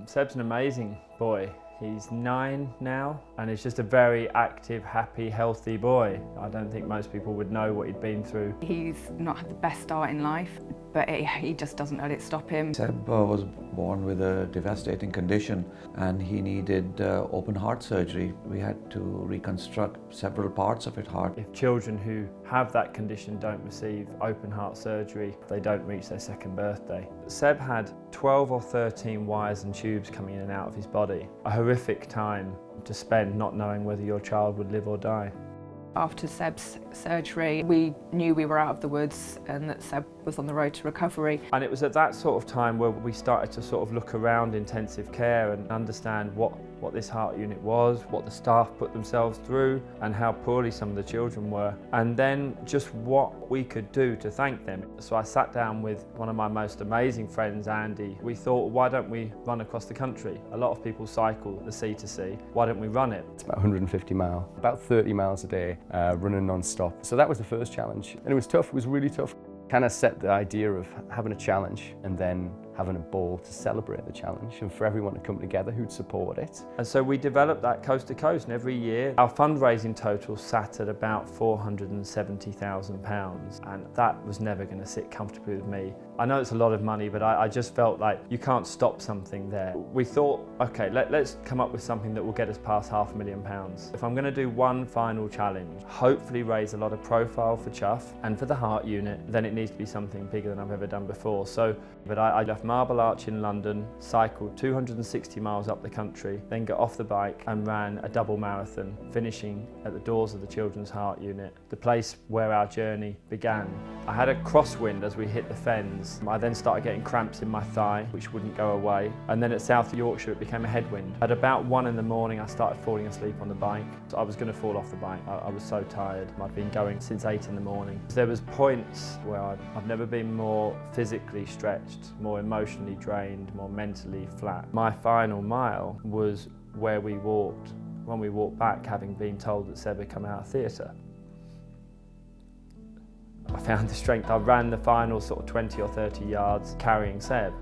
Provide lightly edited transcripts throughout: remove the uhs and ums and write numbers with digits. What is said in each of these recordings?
Seb's an amazing boy. He's 9 now and he's just a very active, happy, healthy boy. I don't think most people would know what he'd been through. He's not had the best start in life, but he just doesn't let it stop him. Seb was born with a devastating condition and he needed open heart surgery. We had to reconstruct several parts of his heart. If children who have that condition don't receive open heart surgery, they don't reach their second birthday. Seb had 12 or 13 wires and tubes coming in and out of his body. A horrific time to spend not knowing whether your child would live or die. After Seb's surgery, we knew we were out of the woods and that Seb was on the road to recovery. And it was at that sort of time where we started to sort of look around intensive care and understand what this heart unit was, what the staff put themselves through, and how poorly some of the children were, and then just what we could do to thank them. So I sat down with one of my most amazing friends, Andy. We thought, why don't we run across the country? A lot of people cycle the sea to sea. Why don't we run it? It's about 150 miles, about 30 miles a day, running non-stop. So that was the first challenge. And it was tough, it was really tough. Kind of set the idea of having a challenge and then having a ball to celebrate the challenge and for everyone to come together who'd support it. And so we developed that coast to coast, and every year our fundraising total sat at about £470,000, and that was never going to sit comfortably with me. I know it's a lot of money, but I just felt like you can't stop something there. We thought, okay, let's come up with something that will get us past £500,000. If I'm going to do one final challenge, hopefully raise a lot of profile for Chuff and for the heart unit, then it needs to be something bigger than I've ever done before. But I left Marble Arch in London, cycled 260 miles up the country, then got off the bike and ran a double marathon, finishing at the doors of the Children's Heart Unit, the place where our journey began. I had a crosswind as we hit the fens. I then started getting cramps in my thigh, which wouldn't go away. And then at South Yorkshire, it became a headwind. At about 1 in the morning, I started falling asleep on the bike. So I was going to fall off the bike. I was so tired. I'd been going since 8 in the morning. There was points where I've never been more physically stretched, more emotionally drained, more mentally flat. My final mile was where we walked, when we walked back, having been told that Seb had come out of theatre. I found the strength. I ran the final sort of 20 or 30 yards carrying Seb,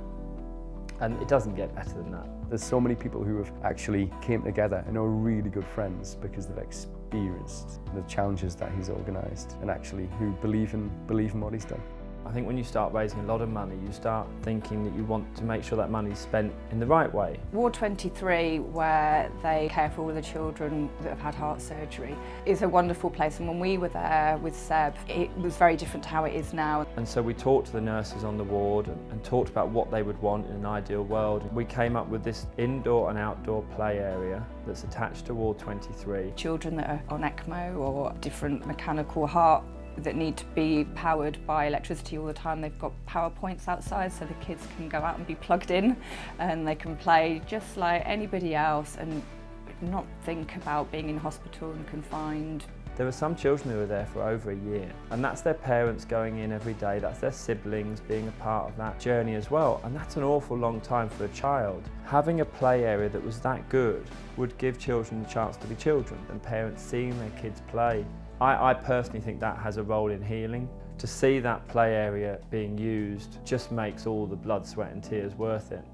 and it doesn't get better than that. There's so many people who have actually came together and are really good friends because they've experienced the challenges that he's organised and actually who believe in what he's done. I think when you start raising a lot of money, you start thinking that you want to make sure that money's spent in the right way. Ward 23, where they care for all the children that have had heart surgery, is a wonderful place, and when we were there with Seb, it was very different to how it is now. And so we talked to the nurses on the ward and talked about what they would want in an ideal world. We came up with this indoor and outdoor play area that's attached to Ward 23. Children that are on ECMO or different mechanical heart that need to be powered by electricity all the time. They've got power points outside so the kids can go out and be plugged in and they can play just like anybody else and not think about being in hospital and confined. There were some children who were there for over a year, and that's their parents going in every day, that's their siblings being a part of that journey as well, and that's an awful long time for a child. Having a play area that was that good would give children the chance to be children and parents seeing their kids play. I personally think that has a role in healing. To see that play area being used just makes all the blood, sweat and tears worth it.